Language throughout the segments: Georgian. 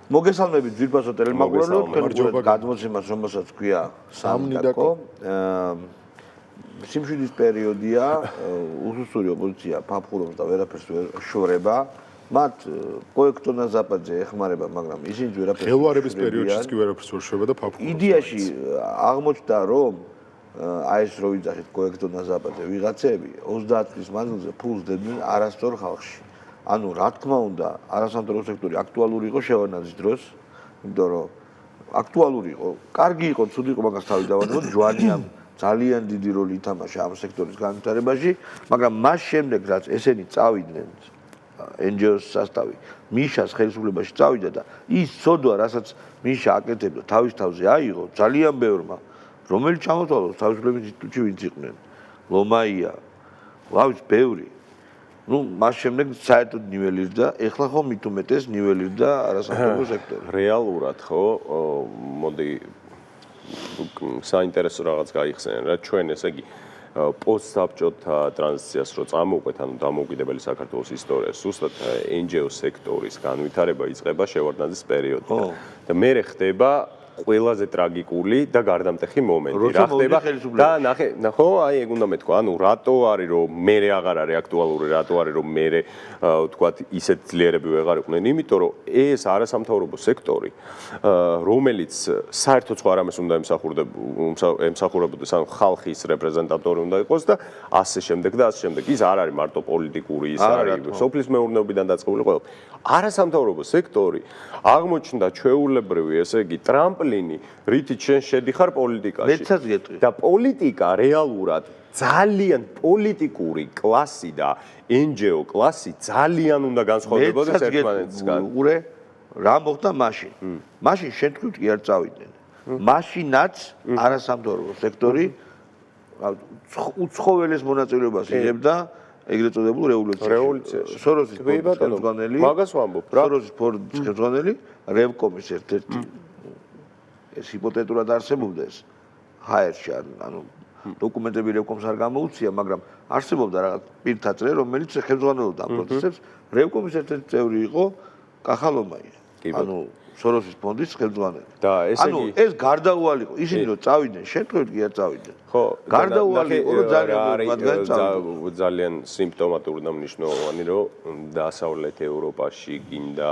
მოგესალმებით ძვირფასო ტელემოყურებელო, თქვენ გადმოცემას, რომელსაც ქვია სამნიდაკო. სიმშვიდის პერიოდია, უსუსური ოპოზიცია ფაფხურობს და ვერაფერს ვერ შორება. მათ კოექტო ნაზაპაძე ეხმარება, მაგრამ ისინი ვერაფერს ხელვარების პერიოდშიც კი ვერაფერს ვერ შორება და ფაფხურობს. იდეაში აღმოჩნდა, რომ აი ეს რო ვიძახით კოექტო ნაზაპაძე ვიღაცები 30 წლის მანძილზე ფულს დებდნენ არასწორ ხალხში. ანუ რა თქმა უნდა, არასამთავრობო სექტორი აქტუალური იყო შევარდნაძის დროს, იმიტომ რომ აქტუალური იყო, კარგი იყო, ცუდი იყო, მაგას თავი დავანებოთ, ჯვანიამ ძალიან დიდი როლი ითამაშა ამ სექტორის განვითარებაში, მაგრამ მას შემდეგ რაც ესენი წავიდნენ NGO-ს სასტავი, მიშას ხელისუფლებაში წავიდა და ის სოდვა, რასაც მიშა აკეთებდა, თავის თავზე აიღო ძალიან ბევრმა, რომელიც ჩამოთვალოს თავისუფლების ინსტიტუტში ვინც იყვნენ, ლომაია, ვავის ბევრი. მას შემდეგ საერთოდ ნიველირდა, ეხლა ხო მით უმეტეს ნიველირდა არასამთავრობო სექტორი. რეალურად ხო, მოდი საინტერესო რაღაც გაიხსენენ რა, ჩვენ ესე იგი პოსტსაბჭოთა ტრანზიციას რო წამოვყვეთ, ანუ დამოუკიდებელი საქართველოს ისტორიას, ზუსტად NGO სექტორის განვითარება იწყება შევარდნაძის პერიოდში. და მერე ხდება ყველაზე ტრაგიკული და გარდამტეხი მომენტი. რა ხდება და ნახე, აი ეგ უნდა მეთქვა, ანუ რატო არის რომ მერე აღარ არის აქტუალური, რატო არის რომ მერე ვთქვათ ისეთ ძლიერები ვეღარ იყვნენ, იმიტომ რომ ეს არასამთავრობო სექტორი, რომელიც საერთოდ სხვა რამეს უნდა ემსახურებოდეს, ანუ ხალხის რეპრეზენტატორი უნდა იყოს და ასე შემდეგ და ასე შემდეგ. ის არ არის მარტო პოლიტიკური, ის არის სოფლის მეურნეობიდან დაწყებული ყველა. არასამთავრობო სექტორი აღმოჩნდა ჩვეულებრივი, ესე იგი ტრამპლინი, რითიც შენ შედიხარ პოლიტიკაში. მეცაც გეტყვი. და პოლიტიკა რეალურად ძალიან პოლიტიკური კლასი და NGO კლასი ძალიან უნდა განსხვავდებოდეს ერთმანეთისგან. ურე, რა მოხდა მაშინ? მაშინ შენ თქვით კი არ წავიდნენ. მაშინაც არასამთავრობო სექტორი უცხოველეს მონაწილეობას იღებდა ეგრეთ წოდებულ რევოლუციაში. სოროსის ხელმძღვანელი, მაგას ვამბობ რა. სოროსის ხელმძღვანელი რევკომის ერთ-ერთი ეს ჰიპოთეტურად არსებობდა ეს HR-ში, ანუ დოკუმენტები რევკომს არ გამოუცია, მაგრამ არსებობდა რაღაც პირთაწრე, რომელიც ხელმძღვანელობდა ამ პროცესებს. რევკომის ერთ-ერთი წევრი იყო კახალომაია. ანუ სოროსის ფონდის ხელმძღვანელი. და ესე იგი ეს გარდაუვალი იყო. ისინი რომ წავიდნენ, შეთქვით კი არ წავიდნენ. ხო, გარდაუვალი იყო, რომ ძალიან სიმპტომატური და მნიშვნელოვანი, რომ დასავლეთ ევროპაში გინდა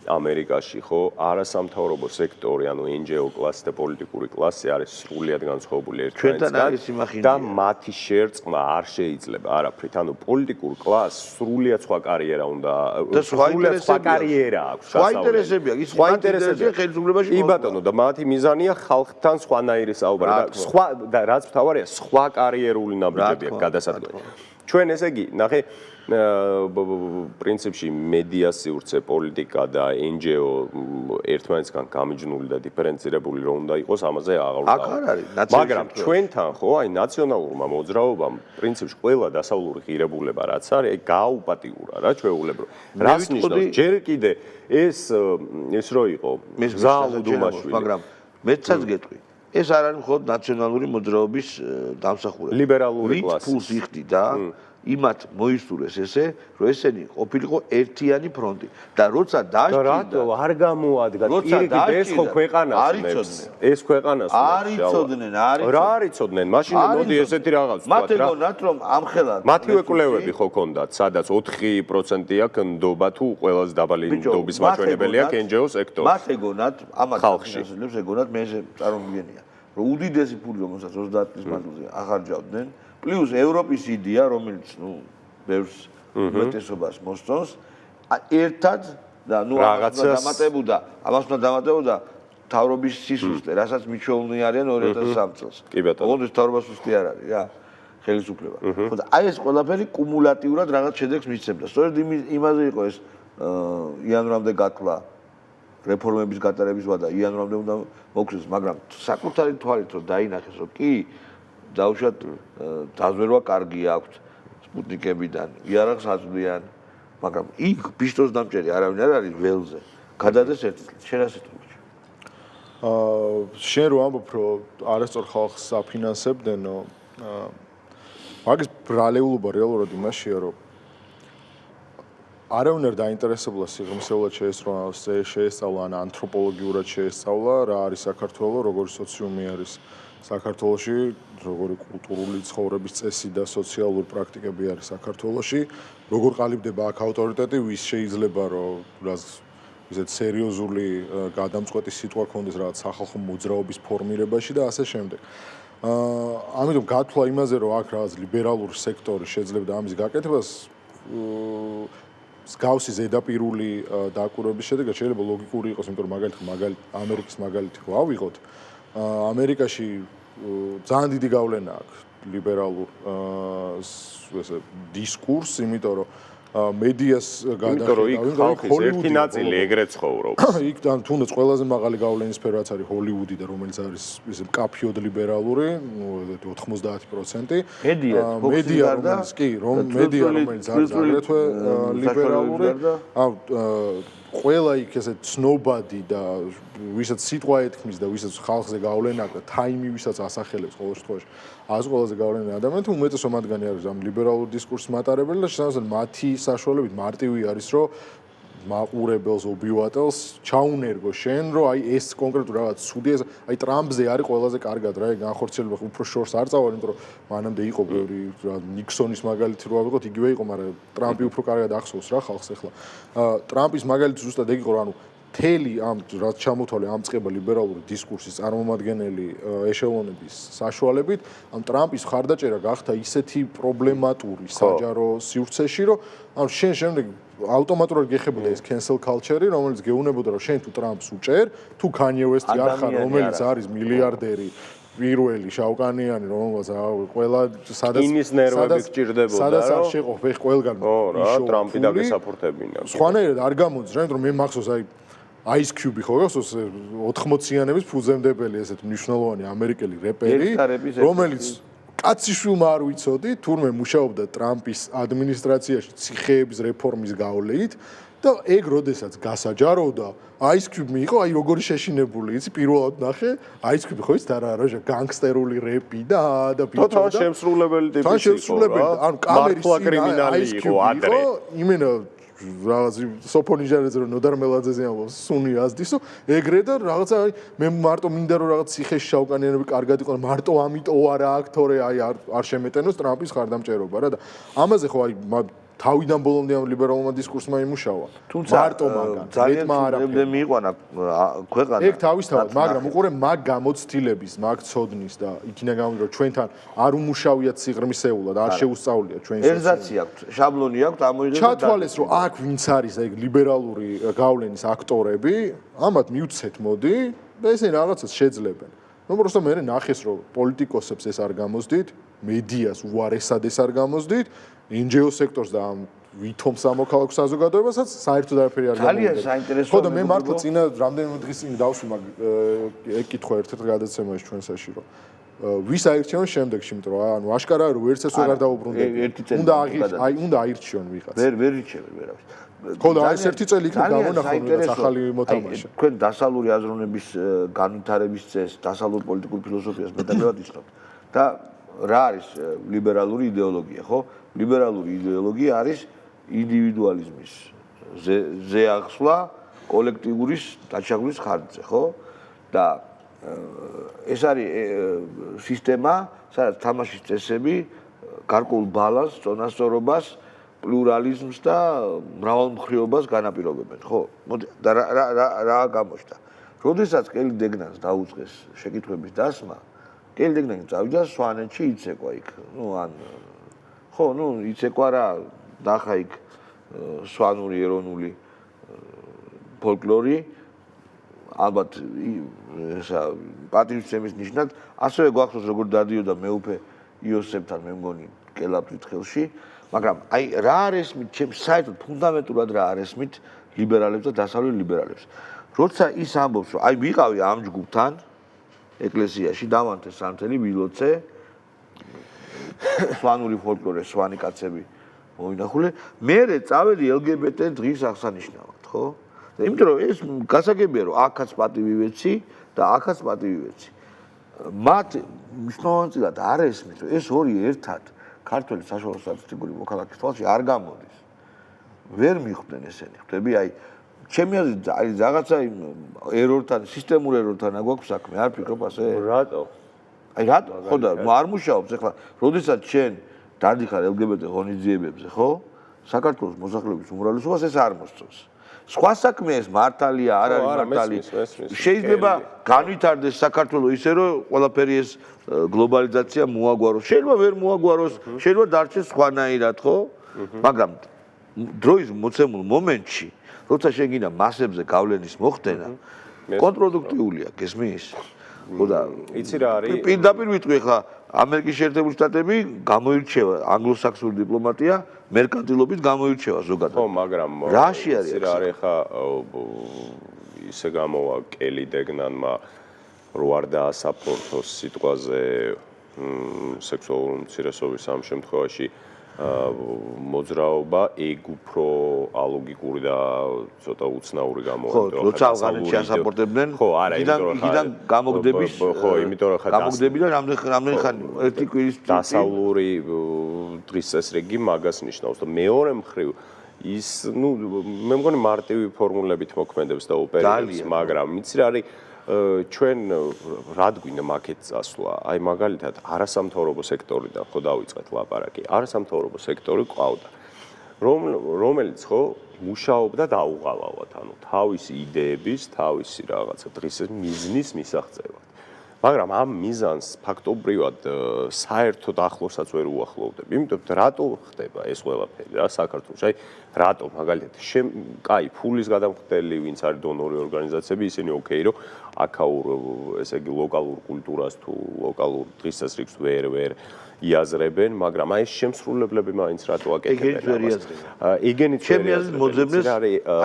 ამერიკაში ხო არასამთავრობო სექტორი, ანუ NGO კლასი და პოლიტიკური კლასი არის სრულიად განსხვავებული ერთმანეთისგან და მათი შერწყმა არ შეიძლება არაფრით. ანუ პოლიტიკურ კლასს სრულიად სხვა კარიერა უნდა და სხვა კარიერა აქვს. სხვა ინტერესებია, ის სხვა ინტერესებია ხელისუფლებაში. კი ბატონო, და მათი მიზანია ხალხთან სხვანაირი საუბარი და სხვა და რაც მთავარია, სხვა კარიერული ნაბიჯები აქვს გადასადგური. ჩვენ ესე იგი, ნახე პრინციპში მედია სივრცე, პოლიტიკა და NGO ერთმანეთისგან გამიჯნული და დიფერენცირებული რომ უნდა იყოს, ამაზე აღარ არის. მაგრამ ჩვენთან ხო, აი ნაციონალურმა მოძრაობამ პრინციპში ყველა დასავლური ღირებულება რაც არის, გააუპატიურა რა ჩვეულებრივ. რას ნიშნავს? ჯერ კიდე ეს რო იყო ზაალუდუმაშვილი, მაგრამ მეცაც გეტყვი. ეს არ არის მხოლოდ ნაციონალური მოძრაობის დამსახურება. ლიბერალური კლასი. ფულს იხდიდა იმათ მოისურვეს ესე, რომ ესენი ყოფილიყო ერთიანი ფრონტი და როცა დააშკიდა, რატო არ გამოადგა პირიქით ეს ხო ქვეყანას ეს ქვეყანას არ იცოდნენ, რა არ იცოდნენ? მაშინ მოდი ესეთი რაღაც ვთქვა რა. მათ ეგონათ რომ ამხელად მათივე კვლევები ხო ქონდათ, სადაც 4% აქვს ნდობა თუ ყველაზე დაბალი ნდობის მაჩვენებელი აქვს NGO სექტორში. მათ ეგონათ, ამათ ხალხს ეგონათ, მე წარმოგიდგენია, რომ უდიდესი ფული რომელსაც 30 წლის მანძილზე ახარჯავდნენ პლუს ევროპის იდეა, რომელიც ბევრს უმეტესობას მოსწონს, ერთად და ამას უნდა დამატებოდა მთავრობის სისუსტე, რასაც მიჩვეულნი არიან 2003 წელს. კი ბატონო. ოღონდ ეს მთავრობა სუსტი არ არის რა, ხელისუფლება. ხოდა აი ეს ყველაფერი კუმულატიურად რაღაც შედეგს მისცემდა. სწორედ იმაზე იყო ეს იანვრამდე გათვლა რეფორმების გატარების ვადა, იანვრამდე უნდა მოგვცეს, მაგრამ საკუთარი თვალით რომ დაინახეს, რომ კი დაუშვათ დაზვერვა კარგი აქვთ სპუტნიკებიდან, იარაღს აწვდიან, მაგრამ იქ ბიშტოს დამჭერი არავინ არ არის ველზე. გადადეს ერთი წელი, შენ ასე თქვი. შენ რო ამბობ, რომ არასწორ ხალხს აფინანსებდენო, მაგის ბრალეულობა რეალურად იმაშია, რომ არავინ არ დაინტერესებულა სიღრმისეულად შეესწავლა ან ანთროპოლოგიურად შეესწავლა რა არის საქართველო, როგორი სოციუმი არის საქართველოში, როგორი კულტურული ცხოვრების წესი და სოციალური პრაქტიკები არის საქართველოში, როგორ ყალიბდება აქ ავტორიტეტი, ვის შეიძლება რომ ისეთ სერიოზული გადამწყვეტი სიტყვა ქონდეს რაღაც სახალხო მოძრაობის ფორმირებაში და ასე შემდეგ. ამიტომ გათვლა იმაზე რომ აქ რაღაც ლიბერალური სექტორი შეძლებდა ამის გაკეთებას მსგავსი ზედაპირული დაკვირვების შედეგად შეიძლება ლოგიკური იყოს, იმიტომ რომ მაგალითად ამერიკის მაგალითი რო ავიღოთ, ამერიკაში ძალიან დიდი გავლენა აქვს ლიბერალურ ესე დისკურსს, იმიტომ რომ მედიას გადახედავ, იმიტომ რომ იქ ერთი ნაწილი ეგრეთ ცხოვრობს. იქ თუნდაც ყველაზე მაღალი გავლენის სფერო რაც არის ჰოლივუდი და რომელიც არის ისე მკაფიოდ ლიბერალური, 90%. მედია რომელიც კი, რომელიც არის აგრეთვე ლიბერალური, ყველა იქ ესე ცნობადი და ვისაც სიტყვა ეთქმის და ვისაც ხალხზე გავლენა აქვს და თაიმი ვისაც ასახელებს ყოველ შემთხვევაში არის ყველაზე გავლენიანი ადამიანი თუ უმეტესო მათგანი არის ამ ლიბერალურ დისკურსის მატარებელი და შესაძლოა მათი საშუალებით მარტივი არის რომ მაყურებელს ობიუატელს ჩაუნერგო შენ რომ აი ეს კონკრეტულ რაღაც ცუდი ეს აი ტრამპზე არის ყველაზე კარგად რა განხორციელება უფრო შორს არ წავალ იმიტომ რომ მანამდე იყო ბევრი ნიქსონის მაგალითი რო ავიღოთ იგივე იყო მაგრამ ტრამპი უფრო კარგად ახსოვს რა ხალხს ახლა ტრამპის მაგალითი ზუსტად ეგ იყო რომ თელი ამ რაც ჩამოთვალე ამ წყება ლიბერალური დისკურსის წარმომადგენელი ეშელონების საშუალებით ამ ტრამპის ხარდაჭერა გახდა ისეთი პრობლემატური საჯარო სივრცეში რომ ამ შენ შემდეგ ავტომატურად გეხებოდა ეს cancel culture-ი რომელიც გეუბნებოდა რომ შენ თუ ტრამპს უჭერ თუ Kanye West-ი არ ხარ რომელიც არის მილიარდერი პირველი შავკანიანი რომელსაც ყველა სადაც გჭირდებოდა სადაც არ შეყო ხე ყველგან ტრამპი დაგესაფორთებინა სხვანაირად არ გამოდის რა იმიტომ რომ მე მახსოვს აი Ice Cube ხო გახსოვს 80-იანების ფუძემდებელი ესეთ მნიშვნელოვანი ამერიკელი რეპერი რომელიც კაციშვილმა არ ვიცოდი თურმე მუშაობდა ტრამპის ადმინისტრაციაში ციხეების რეფორმის გავლენით და ეგ როდესაც გასაჯაროვდა Ice Cube იყო აი როგორი შეშინებული იცი პირველად ნახე Ice Cube ხო ის და რა განგსტერული რეპი და ბიჭო და თან შემსრულებელი ტიპი იყო ანუ კამერის კრიმინალი იყო ადრე იმენა რაღაც სოფონიჟარეზე რომ ნოდარ მელაძეზე ამბობს სუნი აზდისო ეგრე და რაღაცა მე მარტო მინდა რომ რაღაც ციხეში შავკანიანები კარგად იყო მარტო ამიტომ არა აქტორე აი არ შემეტენოს ტრამპის ხარდამჭერობა რა და ამაზე ხო აი თავიდან ბოლომდე ამ ლიბერალურმა დისკურსმა იმუშავა მარტო მაგან ძალიან მიიყვანა ქვეყანა ეგ თავისთავად მაგრამ უყურე მაგ გამოცდილების მაგ ცოდნის და იქინა გამომდინარე რომ ჩვენთან არ უმუშავიათ სიღრმისეულად არ შეუსწავლია ჩვენს ერზაცი აქვს შაბლონი აქვს ამოიღეს ჩათვალეს რომ აქ ვინც არის ეგ ლიბერალური გავლენის აქტორები ამათ მივცეთ მოდი და ესე რაღაცას შეძლებენ ну просто მე ნახეს რომ პოლიტიკოსებს ეს არ გამოსდით მედიას უარესად ეს არ გამოსდით NGO სექტორს და ამ ვითომ სამოქალაქო საზოგადოებასაც საერთოდ არაფერი არ გამოვიდა. ძალიან საინტერესოა. ხო და მე მართლა წინა რამდენიმე დღის წინ დავსვი მაგ ეგ კითხვა ერთ-ერთ გადაცემაში ჩვენსაში რომ ვის აირჩიონ შემდეგში, იმიტომ რომ ანუ აშკარაა რომ ერთსაც ვეღარ დაუბრუნდები. უნდა აირჩიონ ვიღაც. ვერ ირჩევენ ვერავის. ხო და ეს ერთი წელი იქნება გამონახონ ვიღაც ახალი მოთამაშე. თქვენ დასავლური აზროვნების განვითარების წესს, დასავლურ პოლიტიკურ ფილოსოფიას მეტად იცნობთ. და რა არის ლიბერალური იდეოლოგია, ხო? ლიბერალური იდეოლოგია არის ინდივიდუალიზმის ზეახსვლა კოლექტივურის დაჩაგვის ხარჯზე, ხო? და ეს არის სისტემა, სადაც თამაშის წესები გარკვეულ ბალანსს, წონასწორობას, პლურალიზმს და მრავალმხრივობას განაპირობებენ, ხო? მოდი და რა გამოჩნდა? როდესაც კელი დეგნანს დაუწყეს შეკითხვების დასმა, კელი დეგნანი წავიდა სვანეთში იცეკვა იქ. ხო, იცეკვა რა, დახა იქ სვანური ეროვნული ფოლკლორი, ალბათ ესა პატრიოტიზმის ნიშნად, ასევე გვახსოვს როგორ დადიოდა მეუფე იოსებთან მე მგონი კელაფრთხილში, მაგრამ აი რა არესმით, ჩემს საერთოდ ფუნდამენტურად რა არესმით ლიბერალებს და დასავლურ ლიბერალებს. როცა ის ამბობს, რომ აი ვიყავი ამ ჯგუფთან ეკლესიაში დავანთე სამთელი ვილოცე სვანური ფოლკლორე, სვანი კაცები მოვინახულე, მერე წავედი LGBT დღის აღსანიშნავად, ხო? და იმიტომ რომ ეს გასაგებია რომ აქაც პატივი ვეცი და აქაც პატივი ვეცი. მათ მნიშვნელოვნად არ ესმის, რომ ეს ორი ერთად ქართული საშუალო სტატისტიკური მოქალაქის თვალში არ გამოდის. ვერ მიხვდნენ ესენი. ხვდები, აი ჩემი აზრით არის რაღაცა ერორთან, სისტემურ ერორთან აგვაქვს საქმე, არ ფიქრობ ასე? რატო? აი რატო? ხო და არ მუშაობს ახლა, როდესაც შენ დადიხარ LGBT ღონისძიებებზე, ხო? საქართველოს მოსახლეობის უმრავლესობას ეს არ მოსწონს. სხვა საქმე ეს მართალია, არ არის მართალი. შეიძლება განვითარდეს საქართველოს ისე რომ ყველაფერი ეს გლობალიზაცია მოაგვაროს. შეიძლება ვერ მოაგვაროს, შეიძლება დარჩეს სხვანაირად, ხო? მაგრამ დროის მოცემულ მომენტში, როცა შენ გინდა მასებზე გავლენის მოხდენა, კონტრპროდუქტიულია, გესმის? ხო და იცი რა არის? პირდაპირ ვიტყვი ახლა ამერიკის შეერთებული შტატები გამოირჩევა ანგლოსაქსონური დიპლომატია მერკანტილობით გამოირჩევა ზოგადად. ხო, მაგრამ რაში არის? იცი რა არის ხა ისე გამოვა კელი დეგნანმა რო არ დაასაპორტოს სიტყვაზე სექსუალური უმცირესობის ამ შემთხვევაში მოძრაობა ეგ უფრო ალოგიკური და ცოტა უცნაური გამოვა. ხო, როცა ავღანეთში ასაპორტებდნენ, იქიდან გამოგდების ხო, იმიტომ რომ ხა გამოგდებიდან რამდენი ხანი ერთი კვირის დასავლური დღის წესრიგი მაგას ნიშნავს და მეორე მხრივ ის, მე მგონი მარტივი ფორმულებით მოქმედებს და ოპერირებს, მაგრამ იცი რა არის ჩვენ რად გვინდა მაკეთ წასვლა? აი მაგალითად არასამთავრობო სექტორიდან ხო დავიწყეთ ლაპარაკი. არასამთავრობო სექტორი ყავდა, რომელიც ხო მუშაობდა დაუღალავად, ანუ თავისი იდეების, თავისი რაღაცა დღის მიზნის მისაღწევად. მაგრამ ამ მიზანს ფაქტობრივად საერთოდ ახლოსაც ვერ უახლოვდები. იმიტომ რატო ხდება ეს ყველაფერი რა საქართველოში? აი რატო მაგალითად კაი ფულის გადამხდელი ვინც არის დონორი ორგანიზაციები, ისინი ოკეი რომ აქაურ ესე იგი ლოკალურ კულტურას თუ ლოკალურ დღის წესრიგს ვერ იაზრებენ, მაგრამ აი ეს შემსრულებლები მაინც რატო აკეთებენ ამას? ეგენიც ჩემი აზრით მოძებნეს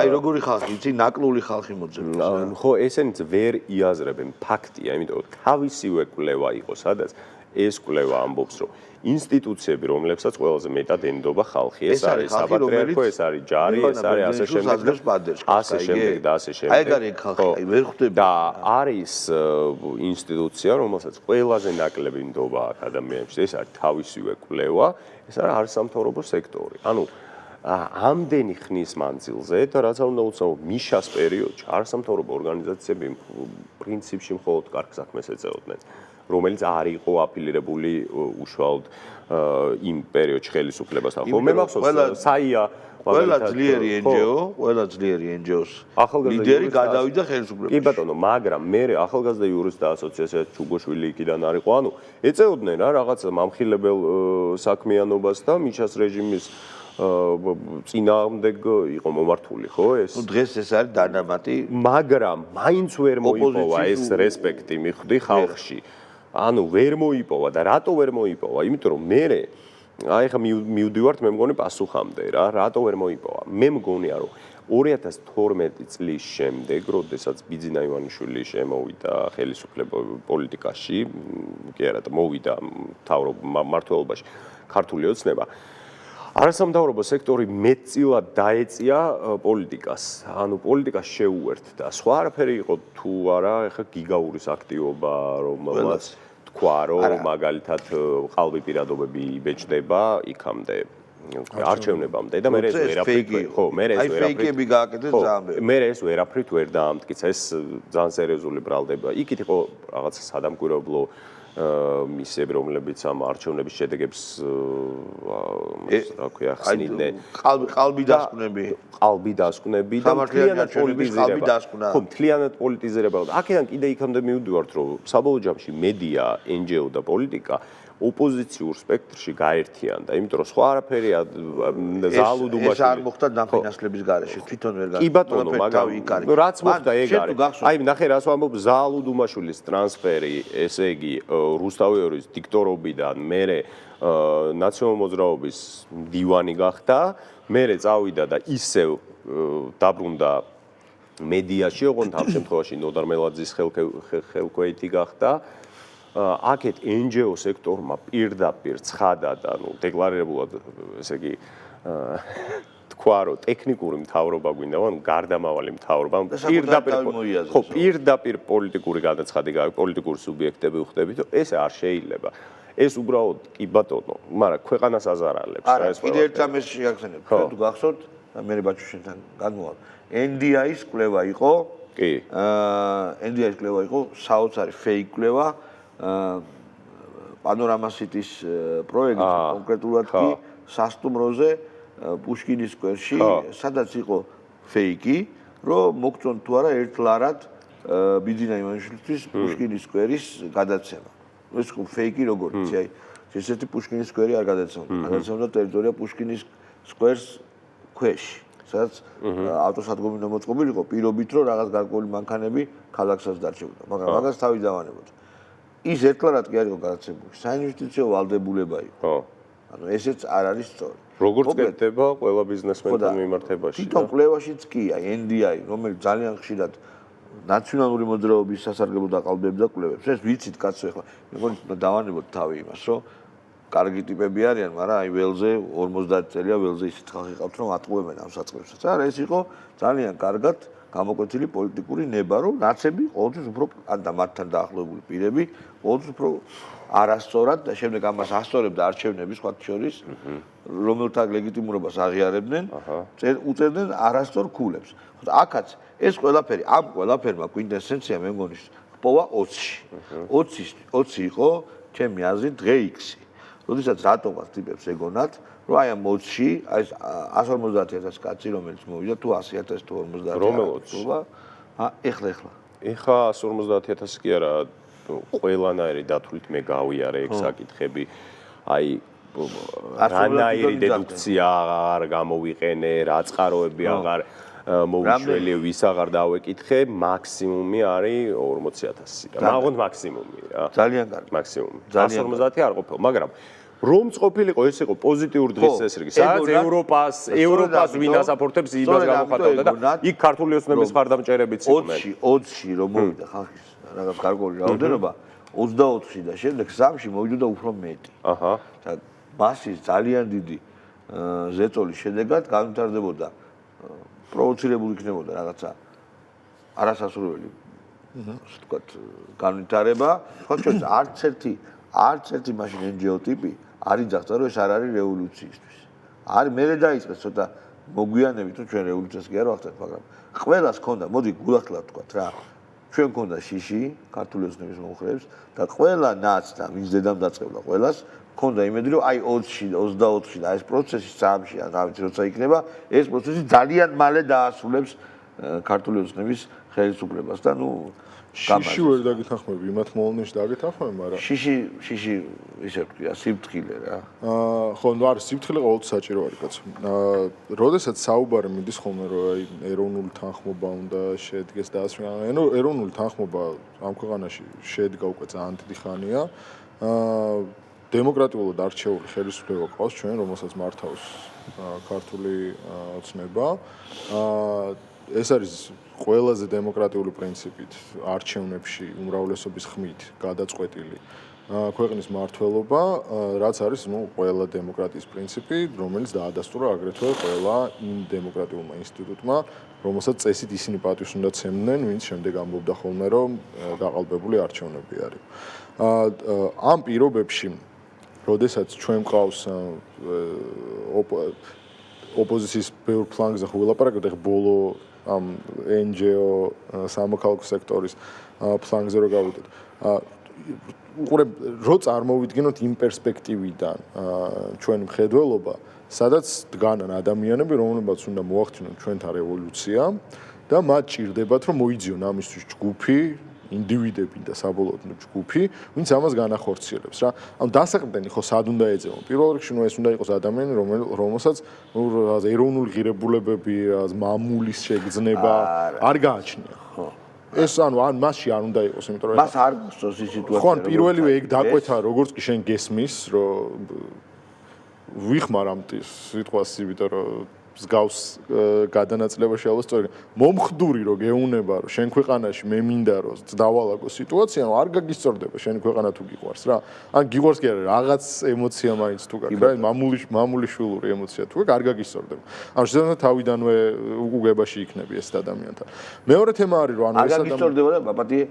აი როგორი ხალხი, იცი, ნაკლული ხალხი მოძებნეს. ხო, ესენიც ვერ იაზრებენ, ფაქტია, იმიტომ რომ თავისივე კვლევა იყო, სადაც ეს კვლევა ამბობს, რომ ინსტიტუციები, რომლებსაც ყველაზე მეტად ენდობა ხალხი, ეს არის საპატრიარქო, ეს არის ჯარი, ეს არის ასე შემდეგ, ასე შემდეგ და ასე შემდეგ. აი ეგ არის ხალხი, აი ვერ ხვდები. და არის ინსტიტუცია, რომელსაც ყველაზე ნაკლები ნდობა აქვს ადამიანებში, ეს არის თავისივე კვლევა, ეს არის არასამთავრობო სექტორი. ანუ ამდენი ხნის მანძილზე და რაც უნდა უცნაური მიშას პერიოდში არასამთავრობო ორგანიზაციები პრინციპში მხოლოდ კარგ საქმეს ეწეოდნენ, რომელიც არ იყო აფილირებული უშუალოდ იმ პერიოდში ხელისუფლებასთან. ხო, მე მახსოვს საია ყველა ძლიერი NGO-ს ლიდერი გადავიდა ხელისუფლებაში. კი ბატონო, მაგრამ მე ახალგაზრდა იურისტთა ასოციაცია ჩუგოშვილი იქიდან არ იყო, ანუ ეწეოდნენ რა რაღაცა მამხილებელ საქმიანობას და მიშას რეჟიმის წინააღმდეგ იყო მომართული, ხო ეს? დღეს ეს არის დანამატი, მაგრამ მაინც ვერ მოიპოვა ეს რესპექტი მიხვდი ხალხში. ანუ ვერ მოიპოვა და რატო ვერ მოიპოვა? იმიტომ რომ მე აი ხა მივდივართ მე მგონი პასუხამდე რა, რატო ვერ მოიპოვა? მე მგონია რომ 2012 წლის შემდეგ, როდესაც ბიძინა ივანიშვილი შემოვიდა ხელისუფლებრივ პოლიტიკაში, კი არა და მოვიდა მმართველობაში ქართული ოცნება, არასამთავრობო სექტორი მეტწილად დაეწია პოლიტიკას. ანუ პოლიტიკას შეუერთდა. სხვა არაფერი იყო თუ არა, ეხა გიგაურის აქტივობა, რომელსაც თქვა, რომ მაგალითად ყალბი პირადობები იბეჭდება იქამდე არჩევნებამდე და მე ეს ვერაფრით ხო, მე ეს ვერაფრით ფეიკები გააკეთეს ძალიან. მე ეს ვერაფრით ვერ დაამტკიცა, ეს ძალიან სერიოზული ბრალდება. იქით იყო რაღაც სადამკვირვებლო მისები, რომლებიც ამ არჩევნების შედეგებს რა ქვია, ხსნიდნენ. ყალბი დასკვნები და მთლიანად პოლიტიზირება. ხო, მთლიანად პოლიტიზირება. აქედან კიდე იქამდე მივდივართ, რომ საბოლოო ჯამში მედია, NGO და პოლიტიკა ოპოზიციურ სპექტრში გაერთიანდა, იმიტომ რომ სხვა არაფერია ზალუდუმაში. ეს არ მოხდა დამფინანსლების გარეშე, თვითონ ვერ კი ბატონო, მაგრამ რაც მოხდა ეგ არის. აი ნახე რას ვამბობ, ზალუდუმაშვილის ტრანსფერი, ესე იგი რუსთავიორის დიქტორობიდან მერე ნაციონალურ მოძრაობის მდივანი გახდა, მერე წავიდა და ისევ დაბრუნდა მედიაში, ოღონდ ამ შემთხვევაში ნოდარ მელაძის ხელქვეითი გახდა. აქეთ NGO სექტორმა პირდაპირ ცხადად, ანუ დეკლარირებულად, ესე იგი თქვა, რომ ტექნიკური მთავრობა გვინდა, ანუ გარდამავალი მთავრობა, პირდაპირ პოლიტიკური განაცხადი გააქვს, პოლიტიკური სუბიექტები ვხვდებით, ეს არ შეიძლება. ეს უბრალოდ კი ბატონო, მაგრამ ქვეყანას აზარალებს. არა, კიდე ერთ ამას შეახსენებ. თუ გახსოვთ, და მე ბაჩუშენთან გადმოვალ. NDI-ის კვლევა იყო. კი. NDI-ის კვლევა იყო საოცარი fake კვლევა. პანორამა სიტის პროექტი კონკრეტულად კი სასტუმროზე პუშკინის სკვერში, სადაც იყო fake-ი, რომ მოგწონ თუ არა ერთლარად ბიძინა იმანიშვილისთვის პუშკინის სკვერის გადაცემა. ეს ხო fake-ი როგორიც, აი ესეთი პუშკინის სკვერი არ გადაცემდა. გადაცემდა ტერიტორია პუშკინის სკვერს ქვეშ, სადაც ავტოსადგომი უნდა მოწყობილიყო პირობით, რომ რაღაც გარკვეული მანქანები ქალაქსაც დარჩებოდა, მაგრამ მაგას თავი დავანებოდა. ის ერთლარად კი არ იყო გადაცემული. საინვესტიციო ვალდებულება იყო. ანუ ესეც არ არის სწორი. როგორც კეთდება ყველა ბიზნესმენთან მიმართებაში. თვითონ კვლევაშიც კი, აი NDI, რომელიც ძალიან ხშირად ნაციონალური მოძრაობის სასარგებლოდ აყალბებდა კვლევებს. ეს ვიცით კაცო ახლა. მეგონი დავანებოთ თავი იმას, რომ კარგი ტიპები არიან, მაგრამ აი ველზე 50 წელია ველზე ისეთ ხალხი ყავთ, რომ ატყუებენ ამ საწყებსაც. არა, ეს იყო ძალიან კარგად გამოკვეთილი პოლიტიკური ნება, რომ ნაცები ყოველთვის უფრო და მათთან დაახლოებული პირები ყოველთვის უფრო არასწორად და შემდეგ ამას ასწორებდა არჩევნები სხვა შორის, რომელთა ლეგიტიმურობას აღიარებდნენ, უწერდნენ არასწორ ქულებს. აქაც ეს ყველაფერი, ამ ყველაფერმა კვინტესენცია მე მგონი პოვა 20-ში. 20 იყო ჩემი აზრით დღე X-ი. როდესაც რატომაც ტიპებს ეგონათ, რომ აი ამ 20-ში აი 150,000 კაცი რომელიც მოვიდა თუ 100,000 თუ 50,000 რომელოც ეხლა 150,000 კი არა ყველანაირი დათვლით მე გავიარე ეგ საკითხები აი რანაირი დედუქცია აღარ გამოვიყენე რა წყაროები აღარ მოვიშველი ვის აღარ დავეკითხე მაქსიმუმი არის 40,000 რა მაგონთ მაქსიმუმი რა ძალიან კარგი მაქსიმუმი 150 არ ყოფილა მაგრამ რომც ყოფილიყო ეს იყო პოზიტიური დღის წესრიგი სადაც ევროპას ვინ ასაპორტებს იმას გამოხატავდა და იქ ქართული ოცნების მხარდამჭერებიც იყვნენ 20-ში რომ მოვიდა ხალხის რაღაც გარკვეული რაოდენობა 24-ში და შემდეგ 3-ში მოვიდა უფრო მეტი და მასის ძალიან დიდი ზეწოლის შედეგად განვითარდებოდა პროვოცირებული იქნებოდა რაღაცა არასასურველი ასე ვთქვათ განვითარება ხო ჩვენ არც ერთი მაშინ NGO ტიპი არ იძახდა რომ ეს არ არის რევოლუციისთვის არის მე დაიწყეს ცოტა მოგვიანებით თუ ჩვენ რევოლუციას კი არ ვახდენთ მაგრამ ყველას ქონდა მოდი გულახლა ვთქვათ რა ჩვენ ქონდა შიში ქართული ოცნების მომხრეებს და ყველა ნაცდა ვინც დედამ დაწყებდა ყველას ქონდა იმედი რომ აი 20-ში 24-ში და ეს პროცესი 3-ში ან რა ვიცი როცა იქნება ეს პროცესი ძალიან მალე დაასრულებს ქართული ოცნების ხელისუფლებას და ნუ შიში ვერ დაგეთანხმები იმათ მომენტში დაგეთანხმები მაგრამ შიში ისე ვთქვია სიფრთხილე რა ხო ნუ არის სიფრთხილე ყოველთვის საჭირო არის კაცო როდესაც საუბარი მიდის ხოლმე რომ აი ეროვნული თანხმობა უნდა შედგეს და ასე ეროვნული თანხმობა ამ ქვეყანაში შედგა უკვე ძალიან დიდი ხანია დემოკრატიულად არჩეული ხელისუფლება ყავს ჩვენ რომელსაც მართავს ქართული ოცნება ეს არის ყველაზე დემოკრატიული პრინციპით არჩევნებში უმრავლესობის ხმით გადაწყვეტილი ქვეყნის მართლობა, რაც არის ყველა დემოკრატიის პრინციპი, რომელიც დაადასტურა აგრეთვე ყველა იმ დემოკრატიულმა ინსტიტუტმა, რომელსაც წესით ისინი პატივს უნდა ცემდნენ, ვინც შემდეგ ამბობდა ხოლმე, რომ გაყალბებული არჩევნები არის. ამ პირობებში, როდესაც ჩვენ მყავს ოპოზიციის ბევრ ფლანგზე ხო ვილაპარაკებთ, ეხლა ბოლო ამ NGO სამოქალაქო სექტორის ფლანგზე რო გავიდეთ. უყურებ რო წარმოვიდგინოთ იმ პერსპექტივიდან ჩვენი მხედველობა, სადაც დგანან ადამიანები, რომლებიც უნდა მოახდინონ ჩვენთან რევოლუცია და მათ ჭირდებათ, რომ მოიძიონ ამისთვის ჯგუფი, ინდივიდები და საბოლოოდ ჯგუფი, ვინც ამას განახორციელებს რა. ანუ დასაყრდენი ხო სად უნდა ეძებონ? პირველ რიგში ეს უნდა იყოს ადამიანი, რომელსაც ეროვნული ღირებულებები, მამულის შეგრძნება არ გააჩნია. ხო. ეს ანუ მასში არ უნდა იყოს, იმიტომ რომ მას არ გასწორს ის სიტუაცია. ხო, პირველივე ეგ დაკვეთა, როგორც კი შენ გესმის, რომ ვიხმარ ამ სიტყვას, იმიტომ რომ მსგავს გადანაწილებაში ავასწორი. მომხდური რომ გეუნება რომ შენ ქვეყანაში მე მინდა რომ დავალაგო სიტუაცია, არ გაგისწორდება შენი ქვეყანა თუ გიყვარს რა. ან გიყვარს კი არა, რაღაც ემოცია მაინც თუ გაქვს რა, მამულიშვილური ემოცია თუ გაქვს, არ გაგისწორდება. ანუ შეიძლება თავიდანვე უგებაში იქნები ეს ადამიანთან. მეორე თემა არის რომ ანუ ეს ადამიანი არ გაგისწორდება და პაპატიე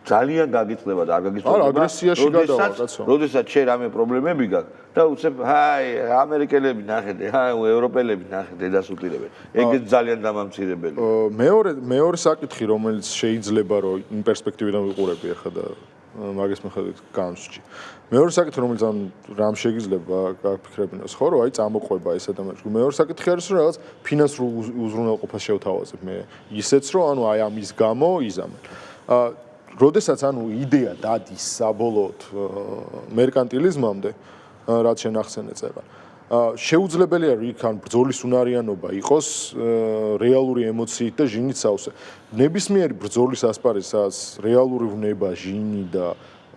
ძალიან გაგიწდება და არ გაგიწდება. არა, აგრესიაში გადავა, კაცო. როდესაც შენ რამე პრობლემები გაქვს და უცებ ჰაი, ამერიკელები ნახეთ, ჰაი, ევროპელები ნახეთ, დედასუტირებენ. ეგეც ძალიან დამამცირებელია. მეორე საკითხი, რომელიც შეიძლება რომ იმ პერსპექტივიდან ვიყურები ახლა და მაგის მიხედვით განსჭი. მეორე საკითხი, რომელიც ან რამ შეგიძლება გაფიქრებინოს, ხო, რომ აი წამოყვება ეს ადამიანი. მეორე საკითხი არის, რომ რაღაც ფინანსურ უზრუნველყოფას შევთავაზებ მე. ისეც რომ ანუ აი ამის გამო იზამენ. როდესაც ანუ იდეა დადის საბოლოოდ მერკანტილიზმამდე, რაც შენახსენე წერა. შეუძლებელია რომ იქ ან ბრძოლის უნარიანობა იყოს რეალური ემოციით და ჟინით სავსე. ნებისმიერი ბრძოლის ასპარეზი, სადაც რეალური ვნება, ჟინი და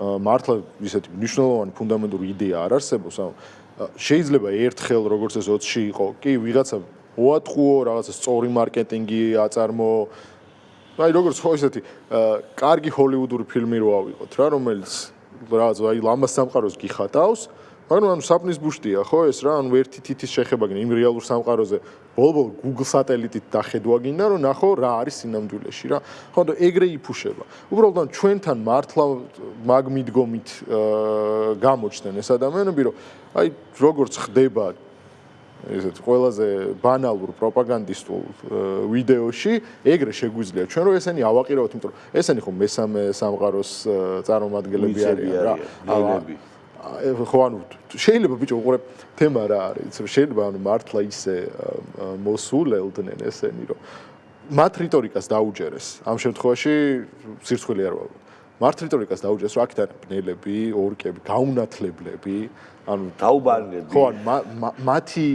მართლა ისეთი მნიშვნელოვანი ფუნდამენტური იდეა არ არსებობს, ანუ შეიძლება ერთხელ როგორც ეს 20-ში იყო, კი ვიღაცა მოატყუო, რაღაცა სწორი მარკეტინგი აწარმოო. აი როგორც ხო ისეთი კარგი ჰოლივუდური ფილმი რო ავიღოთ რა, რომელიც რაღაც აი ლამაზ სამყაროს გიხატავს, მაგრამ ანუ საპნის ბუშტია ხო ეს რა, ანუ ერთი თითის შეხება გინდა იმ რეალურ სამყაროზე. ბოლო Google სატელიტით დახედვა გინდა, რომ ნახო რა არის სინამდვილეში რა. ხო და ეგრე იფუშება. უბრალოდ ან ჩვენთან მართლა მაგ მიდგომით გამოჩნდნენ ეს ადამიანები, რომ აი როგორც ხდება ესეთ ყველაზე ბანალურ პროპაგანდისტულ ვიდეოში ეგრე შეგვიძლია ჩვენ რომ ესენი ავაყირავთ, იმიტომ რომ ესენი ხო მესამე სამყაროს წარმომადგენლები არიან რა. ხო ანუ შეიძლება ბიჭო უყურებ თემა რა არის, შეიძლება ანუ მართლა ისე მოსულელდნენ ესენი რომ მათ რიტორიკას დაუჯერეს. ამ შემთხვევაში სირცხვილი არ ვაუბრობ. მათ რიტორიკას დაუჯერეს რომ აქეთ ბნელები, ორკები, გაუნათლებლები ანუ დაუბანები. ხო, მათი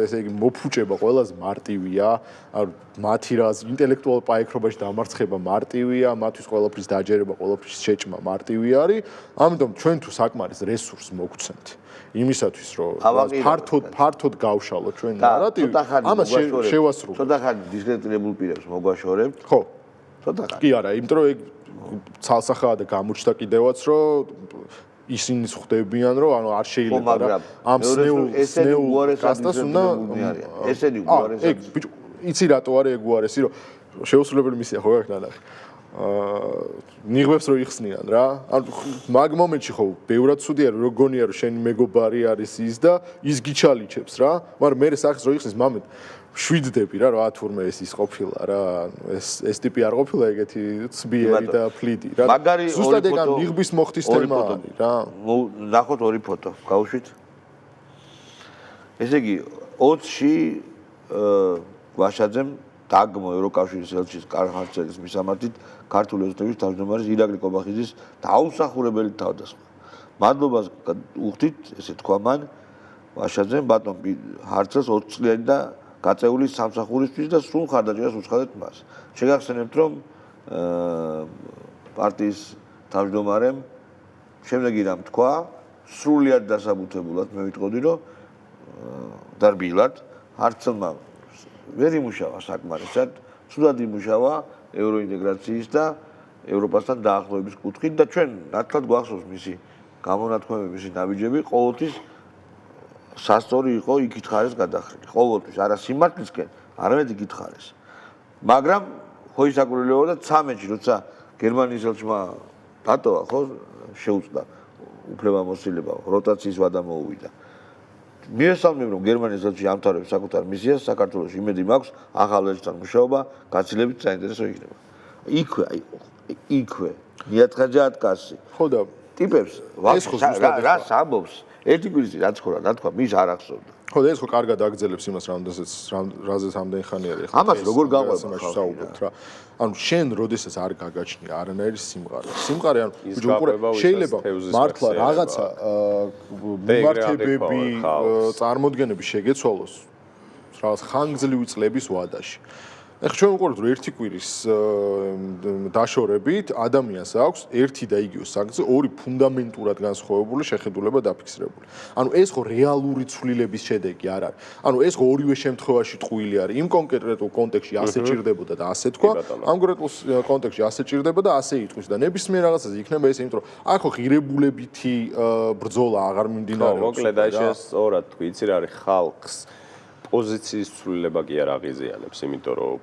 ესე იგი მოფუჭება ყველაზე მარტივია, ანუ მათი რაღაც ინტელექტუალურ პაექრობაში დამარცხება მარტივია, მათთვის ყველაფრის დაჯერება, ყველაფრის შეჭმა მარტივი არის. ამიტომ ჩვენ თუ საკმარის რესურსს მოგცემთ იმისათვის, რომ ფართოდ გავშალოთ ჩვენი ნარატივი, ამას შევასრულოთ. ცოტა ხანი დისკრეტინებულ პირებს მოგვაშორებთ? ხო. ცოტა ხანი. კი არა, იმიტომ რომ ეგ ცალსახაა და გამოჩნდა კიდევაც, რომ ისინი ხვდებიან, რომ ანუ არ შეიძლება რა ამ სნეულ კასტას უნდა ესენი უარესად. ეგ ბიჭო, იცი რატო არის ეგ უარესი, რომ შეუსრულებელი მისია ხო აქ ნანახი. ნიღბებს რო იხსნიან რა. ანუ მაგ მომენტში ხო ბევრად ცუდია რომ გონია რომ შენი მეგობარი არის ის და ის გიჩალიჩებს რა. მაგრამ მე სახეს რო იხსნის მომენტ შვიდდები რა, რა თურმე ის ყოფილა რა, ეს ტიპი არ ყოფილა ეგეთი ცბიერი და ფლიდი რა. ზუსტად ეგ ამ ნიღბის მოხდის თემა არის რა. ნახოთ ორი ფოტო, გავუშვით. ესე იგი 20-ში ვაშაძემ დაგმო ევროკავშირის ელჩის კარხარცელის მისამართით ქართული ოცნების თავმჯდომარის ირაკლი კობახიძის დაუსახურებელი თავდასხმა. მადლობას უხდით, ესე თქვა მან ვაშაძემ ბატონ ჰარცელს 20 წლიანი და გაწეული სამსახურისთვის და სულ ხარდაჭერას უცხადეთ მას. შეგახსენებთ, რომ პარტიის თავმჯდომარემ შემდეგი რამ თქვა, სრულიად დასაბუთებულად მე ვიტყოდი, რომ დარბილად ჰარცელმა ვერ იმუშავა საკმარისად, ცუდად იმუშავა ევროინტეგრაციის და ევროპასთან დაახლოების კუთხით და ჩვენ ნათლად გვახსოვს მისი გამონათქვამები, მისი ნაბიჯები ყოველთვის სასწორი იყო იქით ხარეს გადახრილი. ყოველთვის არა სიმართლისკენ, არამედ იქით ხარეს. მაგრამ ხო ისაკურველებოდა 13-ში, როცა გერმანიის ელჩმა დატოვა, ხო, შეუწყდა უფლებამოსილება, როტაციის ვადა მოუვიდა. მიესალმებ, რომ გერმანიის ელჩი ამთავრებს საკუთარ მისიას საქართველოში, იმედი მაქვს, ახალ ელჩთან მუშაობა გაცილებით საინტერესო იქნება. იქვე მიათხაჯა ატკასი. ხო და ტიპებს რა საბობს ერთი კვირით რაც ხორა დათქვა მის არ ახსოვდა. ხო და ეს ხო კარგად აგრძელებს იმას რაზეც ამდენი ხანი არის. ამას როგორ გაყვება საუბრობთ რა. ანუ შენ როდესაც არ გაგაჩნია არანაირი სიმღერა. სიმღერა ანუ შეიძლება მართლა რაღაცა მიმართებები, წარმოდგენები შეგეცვალოს რაღაც ხანგრძლივი წლების ვადაში. ეხლა ჩვენ ვუყურებთ რომ ერთი კვირის დაშორებით ადამიანს აქვს ერთი და იგივე საგრძე ორი ფუნდამენტურად განსხვავებული შეხედულება დაფიქსირებული. ანუ ეს ხო რეალური ცვლილების შედეგი არ არის. ანუ ეს ხო ორივე შემთხვევაში ტყუილი არის. იმ კონკრეტულ კონტექსტში ასე ჭირდებოდა და ასე თქვა, ამ კონკრეტულ კონტექსტში ასე ჭირდება და ასე იტყვის და ნებისმიერ რაღაცაზე იქნება ეს, იმიტომ რომ აქ ხო ღირებულებითი ბრძოლა აღარ მიმდინარეობს. მოკლედ აი შენ სწორად თქვი, იცი რა არის ხალხს პოზიციის ცვლილება კი არ აღიზიანებს, იმიტომ რომ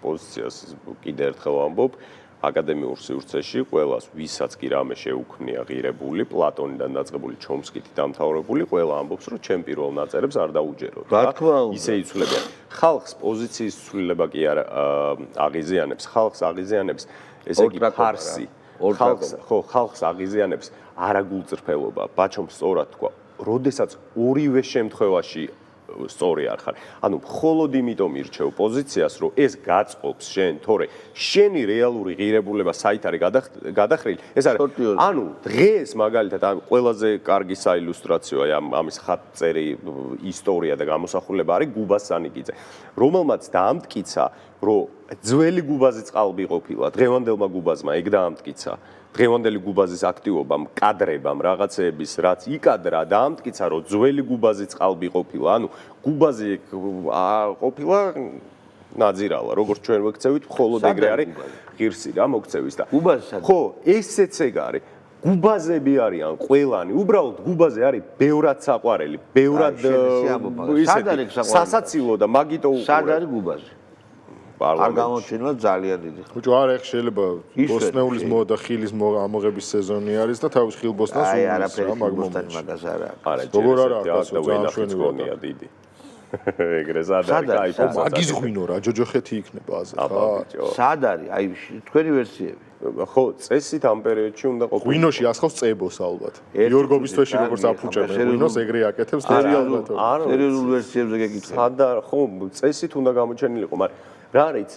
პოზიციას კიდე ერთხელ ვამბობ, აკადემიურ სივრცეში ყველას, ვისაც კი რამე შეუქმნია ღირებული, პლატონიდან დაწყებული ჩომსკითი დამთავრებული, ყველა ამბობს, რომ ჩემ პირველ ნაწერებს არ დაუჯეროთ. რა თქმა უნდა. ისე იცვლებიან. ხალხს პოზიციის ცვლილება კი არ აღიზიანებს, ხალხს აღიზიანებს ესე იგი ფარსი. ხალხს აღიზიანებს არაგულწრფელობა, ბაჩომ სწორად თქვა, როდესაც ორივე შემთხვევაში სწორი არ ხარ. ანუ მხოლოდ იმიტომ ირჩევ პოზიციას, რომ ეს გაწყობს შენ, თორე შენი რეალური ღირებულება საით არის გადახრილი. ეს არის ანუ დღეს მაგალითად ყველაზე კარგი საილუსტრაციოა ამის ხატწერი ისტორია და გამოსახულება არის გუბას სანიკიძე, რომელმაც დაამტკიცა, რომ ძველი გუბაზი წყალბი ყოფილა, დღევანდელმა გუბაზმა ეგ დაამტკიცა. დღევანდელი გუბაზის აქტივობამ, კადრებამ, რაღაცეების, რაც იკადრა, დაამტკიცა, რომ ძველი გუბაზი წყალბი ყოფილა. ანუ გუბაზი ყოფილა ნაძირალა, როგორც ჩვენ ვექცევით, მხოლოდ ეგრე არის ღირსი რა მოგცევის და. ხო, ესეც ეგ არის. გუბაზები არიან ყველანი, უბრალოდ გუბაზე არის ბევრად საყვარელი, ბევრად სასაცილო და მაგიტო უყურე. სად არის გუბაზი? არ გამოჩინა ძალიან დიდი. ბიჭო, არა, ეხ შეიძლება ბოსნეულის და ხილის ამოღების სეზონი არის და თავის ხილბოსნას აი, არაფერი ხილბოსტანი მაგას არ აქვს. არა, როგორ არა აქვს, ძალიან შვენია დიდი. ეგრე სად არის? აი, მაგის ღვინო რა, ჯოჯოხეთი იქნება აზე, ხა? სად არის? აი, თქვენი ვერსიები. ხო, წესით ამ პერიოდში უნდა ყოფილიყო. ღვინოში ასხავს წებოს ალბათ. გიორგობის თვეში როგორც აფუჭებენ ღვინოს, ეგრე აკეთებს სერიალურად. სერიოზულ ვერსიებზე გეკითხე. სად არ ხო, წესით უნდა გამოჩენილიყო, მაგრამ რა არის,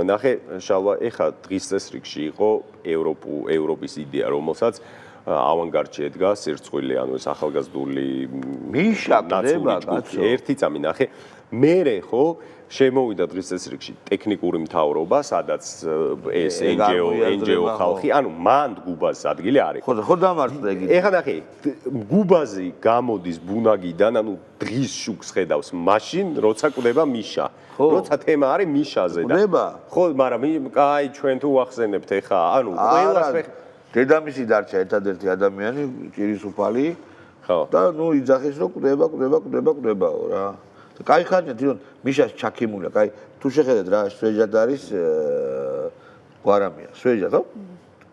ნახე, შალვა, ეხა დღის წესრიგში იყო ევროპის იდეა, რომელსაც ავანგარდში ედგა სირცხვილი, ანუ ეს ახალგაზრდული მიშა ნება, კაცო. ერთი წამი ნახე, მერე ხო შემოვიდა დღის წესრიგში ტექნიკური მთავრობა, სადაც ეს NGO ხალხი, ანუ მან გუბაზს ადგილი არ იყო. ხო დამართდა იგი. ეხლა ნახე, გუბაზი გამოდის ბუნაგიდან, ანუ დღის შუქს ხედავს მაშინ, როცა კვდება მიშა. როცა თემა არის მიშაზე და. ხო, მაგრამ კაი ჩვენ თუ ვახსენებთ ეხა, ანუ ყველას დედამისი დარჩა ერთადერთი ადამიანი, ჭირისუფალი. ხო. და ნუ იძახეს რომ კვდებაო რა. კაი ხარია თვითონ მიშას ჩაქიმულია, კაი თუ შეხედეთ რა სვეჯად არის გვარამია, სვეჯა ხო?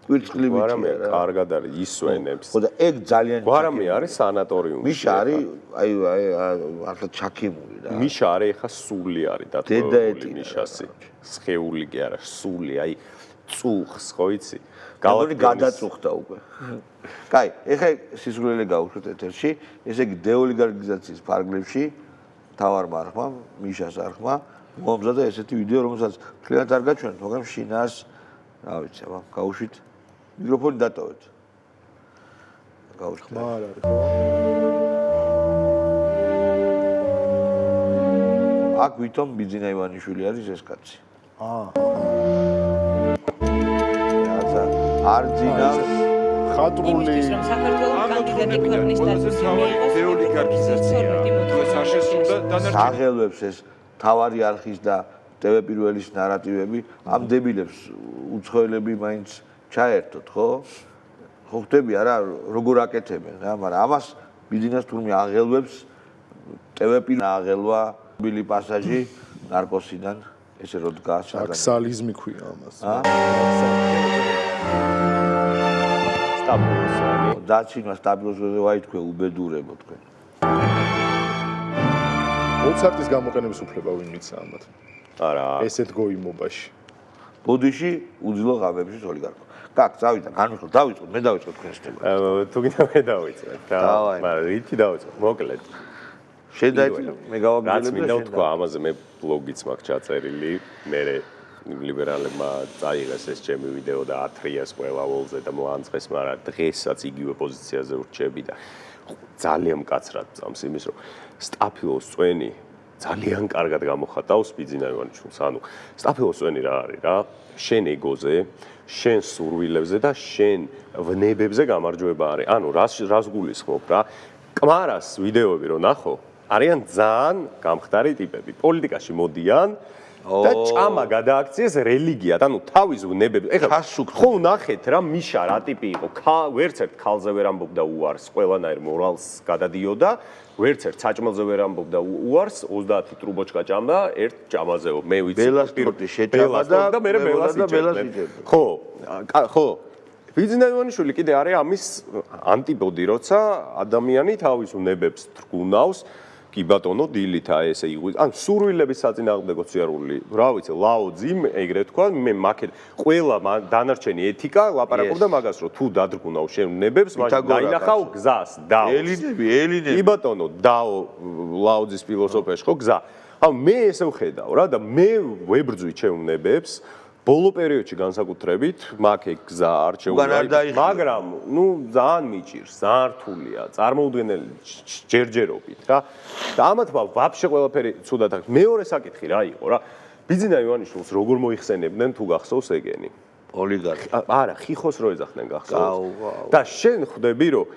კვირცხლი გვარამია კარგად არის ისვენებს. ხო და ეგ ძალიან გვარამია არის სანატორიუმი. მიშა არის აი ახლა ჩაქიმული რა. მიშა არის ეხა სული არის დათხოვებული მიშასი. სხეული კი არა, სული, აი წუხს ხო იცი? გალონი გადაწუხდა უკვე. კაი, ეხა სისულელე გავუშვით ეთერში, ესე იგი დეოლიგარქიზაციის ფარგლებში თავარმა არხმა, მიშას არხმა, მომზადა ესეთი ვიდეო, რომელსაც მთლიანად არ გაჩვენეთ, მაგრამ შინას, რა ვიცი, აბა, გავუშვით. მიკროფონი დატოვეთ. გავუშვით. ხმა არ არის ხო? აქ ვითომ ბიძინა ივანიშვილი არის ეს კაცი. არ ძინავს ხატრული სახელებს ეს თავარი არხის და TV პირველის ნარატივები ამ დებილებს უცხოელები მაინც ჩაერთოთ, ხო? ხო ხდები არა როგორ აკეთებენ რა, მაგრამ ამას ბიზნეს თურმე აღელვებს TV პირველ აღელვა ბილი პასაჟი ნარკოსიდან ესე რო დგას აქსალიზმი ქვია ამას. სტაბილოსანი. დაჩინვა სტაბილოსზე ვაითქვე უბედურებო თქვენ. მოცარტის გამოყენების უფლება ვინ მიცა ამათ? არა. ესეთ გოიმობაში. ბოდიში უძილო ღამებში ოლიგარქო. კაკ, წავიდა, განვიხილ, დავიწყოთ, მე დავიწყოთ თქვენს თემას. თუ გინდა მე დავიწყებ. მაგრამ რითი დავიწყებ? მოკლედ. შედაიწყე, მე გავაგზავნე. რაც მინდა ვთქვა ამაზე მე ბლოგიც მაქვს ჩაწერილი, მე ლიბერალებმა წაიღეს ეს ჩემი ვიდეო და ათრიას ყველა ოლზე და მოანწყეს, მაგრამ დღესაც იგივე პოზიციაზე ვრჩები და ძალიან მკაცრად წამს იმის, რომ სტაფილოს წვენი ძალიან კარგად გამოხატავს ბიძინა ივანიშვილს. ანუ სტაფილოს წვენი რა არის რა? შენ ეგოზე, შენ სურვილებზე და შენ ვნებებზე გამარჯვება არის. ანუ რას გულისხმობ რა? კმარას ვიდეოები რო ნახო, არიან ძალიან გამხდარი ტიპები. პოლიტიკაში მოდიან და ჭამა გადააქციეს რელიგიად, ანუ თავის ვნებებს. ეხლა ხო ნახეთ რა მიშა რა ტიპი იყო. ვერც ერთ ქალზე ვერ ამბობდა უარს, ყველანაირ მორალს გადადიოდა, ვერც ერთ საჭმელზე ვერ ამბობდა უარს, 30 ტრუბოჩკა ჭამდა, ერთ ჭამაზეო. მე ვიცი ბელასტროტი შეჭამა და მე ბელას იჭერდნენ. ხო. ბიძინა ივანიშვილი კიდე არის ამის ანტიპოდი, როცა ადამიანი თავის ვნებებს თრგუნავს, კი ბატონო, დილითა ესე იყვი. ან სურვილების საწინააღმდეგო სიარული, რა ვიცი, ლაოძიმ ეგრე თქვა, მე მაქეთ ყველა დანარჩენი ეთიკა ლაპარაკობდა მაგას, რომ თუ დადრგუნავ შენ ვნებებს, მაშინ დაინახავ გზას, დაოს. ელინები. კი ბატონო, დაო ლაოძის ფილოსოფიაში ხო გზა. ან მე ესე ვხედავ რა და მე ვებრძვი ჩემ ვნებებს. ბოლო პერიოდში განსაკუთრებით მაქ გზა არ შეუძლია, მაგრამ ნუ ძალიან მიჭირს, ძალიან რთულია, წარმოუდგენელი ჯერჯერობით რა. და ამათმა ვაფშე ყველაფერი ცუდად აქვს. მეორე საკითხი რა იყო რა? ბიძინა ივანიშვილს როგორ მოიხსენებდნენ თუ გახსოვს ეგენი? ოლიგარქი. არა, ხიხოს რო ეძახდნენ გახსოვს. და შენ ხვდები რომ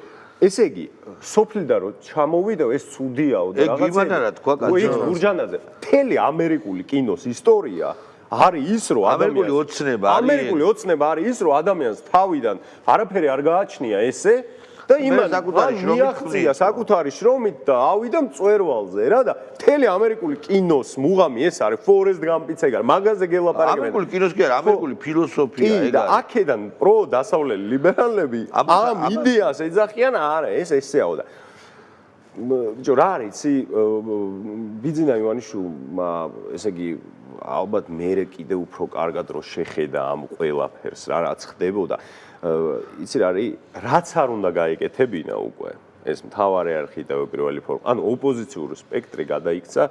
ესე იგი, სოფლიდან რო ჩამოვიდა ეს ცუდიაო და რაღაცა. ეგ იმათ არა თქვა კაცო. გურჯანაძე, მთელი ამერიკული კინოს ისტორია არის ის რომ ამერიკული ოცნება არის ის რომ ადამიანს თავიდან არაფერი არ გააჩნია ესე და იმან მიაღწია საკუთარი შრომით და ავიდა მწვერვალზე რა და მთელი ამერიკული კინოს მუღამი ეს არის Forrest Gump-იც ეგ არის მაგაზე გელაპარაკებენ ამერიკული კინოს კი არა ამერიკული ფილოსოფია ეგ და აქედან პრო დასავლელი ლიბერალები ამ იდეას ეძახიან არა ეს ესეაო და ბიჭო რა არის იცი ბიძინა ივანიშვილმა ესე იგი ალბათ მე კიდე უფრო კარგად რო შეხედა ამ ყველაფერს რა რაც ხდებოდა იცი რა არის რაც არ უნდა გაეკეთებინა უკვე ეს მთავარი არქიტრავი პირველი ფორმა ანუ ოპოზიციური სპექტრი გადაიქცა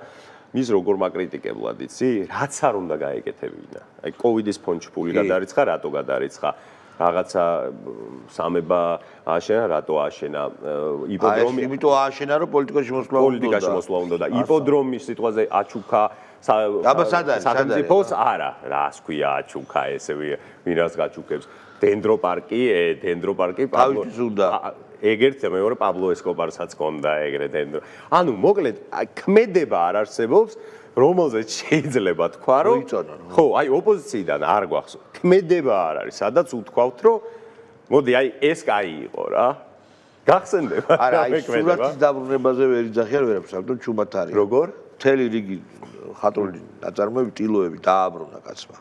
მის როგორ მაკრიტიკებლად იცი რაც არ უნდა გაეკეთებინა აი კოვიდის ფონდში ფული გადარიცხა რატო გადარიცხა რაღაცა სამება აშენა რატო აშენა იპოდრომი იმიტომ აშენა რომ პოლიტიკაში მოსვლა უნდა და იპოდრომის სიტყვაზე აჩუქა აბა სად არის სახელმწიფოს არა რას ქვია აჩუქა ესე ვინას გაჩუქებს დენდროპარკი თავის უნდა ეგერთ მეორე პაბლო ესკობარსაც კონდა ეგრე დენდრო ანუ მოკლედ ქმედება არ არსებობს რომელზეც შეიძლება თქვა რომ ხო აი ოპოზიციიდან არ გვახსოვს ქმედება არ არის სადაც უთქვავთ რომ მოდი აი ეს კაი იყო რა გახსენდება არა აი სურათის დაბრუნებაზე ვერ იძახიან ვერაფერს ამიტომ ჩუმად არის როგორ მთელი რიგი ხატრული ნაწარმოები ტილოები დააბრუნა კაცმა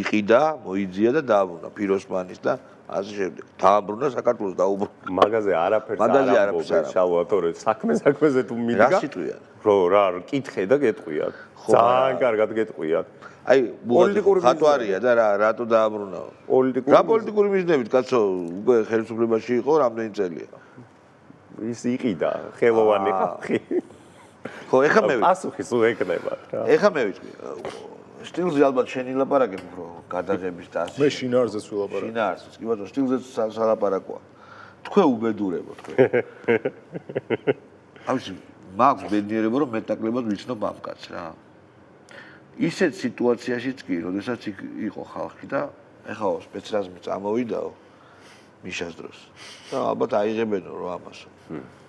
იყიდა მოიძია და დააბრუნა ფიროსმანის და ასე შემდეგ დააბრუნა საქართველოს დაუბრუნა მაგაზე არაფერს არ ამბობენ შალვატორე საქმეზე თუ მიდგა რა სიტყვია რა კითხე და გეტყვიან ძალიან კარგად გეტყვიან აი პოლიტიკური ხატვარია და რატო დააბრუნაო რა პოლიტიკური მიზნებით კაცო უკვე ხელისუფლებაში იყო რამდენი წელია ის იყიდა ხელოვანი ხალხი ხო ეხა მე პასუხი სულ ეკნებათ რა ეხა მე ვიტყვი სტილზე ალბათ შენი ლაპარაკებ უფრო გადაღების და ასე მე შინაარზეც ვილაპარაკე შინაარზეც კი ბატონო სტილზეც სალაპარაკოა თქვენ უბედურებო თქვენ ამის მაქვს ბედნიერება რომ მეტაკლებად ვიცნობ ამ კაცს რა ისეთ სიტუაციაშიც კი როდესაც იყო ხალხი და ეხაო სპეცრაზმი წამოვიდაო მიშას დროს და ალბათ აიღებენო რა ამასო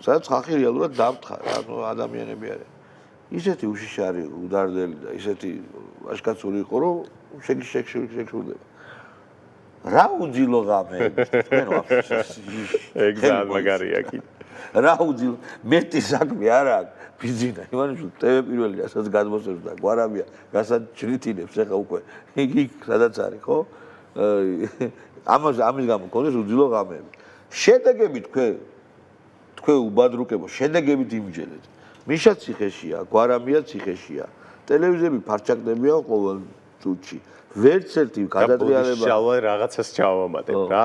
სადაც ხალხი რეალურად დამთხა რა ადამიანები არიან ისეთი უშიშარი უდარდელი და ისეთი აშკაცური იყო რომ შეგშურდება რა უძილო ღამეები თქვენ ვაფშე ეგ ძალიან მაგარია კი რა უძილო მეტი საქმე არა ბიძინა ივანიშვილი ტევე პირველი რასაც გადმოსწევს და გვარამია რასაც ჩრიტინებს ეხა უკვე იგი სადაც არის ხო ამის გამო ქონდეს უძილო ღამეები შედეგები თქვენ უბადრუკებო შედეგებით იმჯელეთ მიშა ციხეშია გვარამია ციხეშია ტელევიზიები ფარჩაკდებიან ყოველ წუთში ვერც ერთი გადატრიალება შალვა რაღაცას ჩავამატებ რა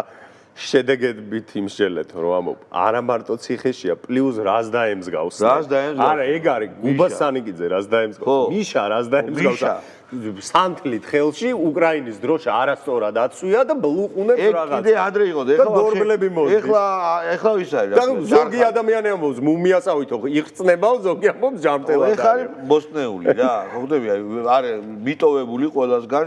შედეგებით იმსჯელეთ რომ ამობ არა მარტო ციხეშია პლუს რას დაემსგავს არა ეგ არის გუბასანიკიძე რას დაემსგავს მიშა რას დაემსგავს სანთლით ხელში უკრაინის დროშა არასწორად აცვია და ბლუყუნებს რაღაც კიდე ადრე იყო და ეხლა ის არის და ზოგი ადამიანი ამბობს მუმიას ავითო იხწნებაო ზოგი ამბობს ჯამრთელად ეხლა არის მოსნეული რა ხვდები არის მიტოვებული ყველასგან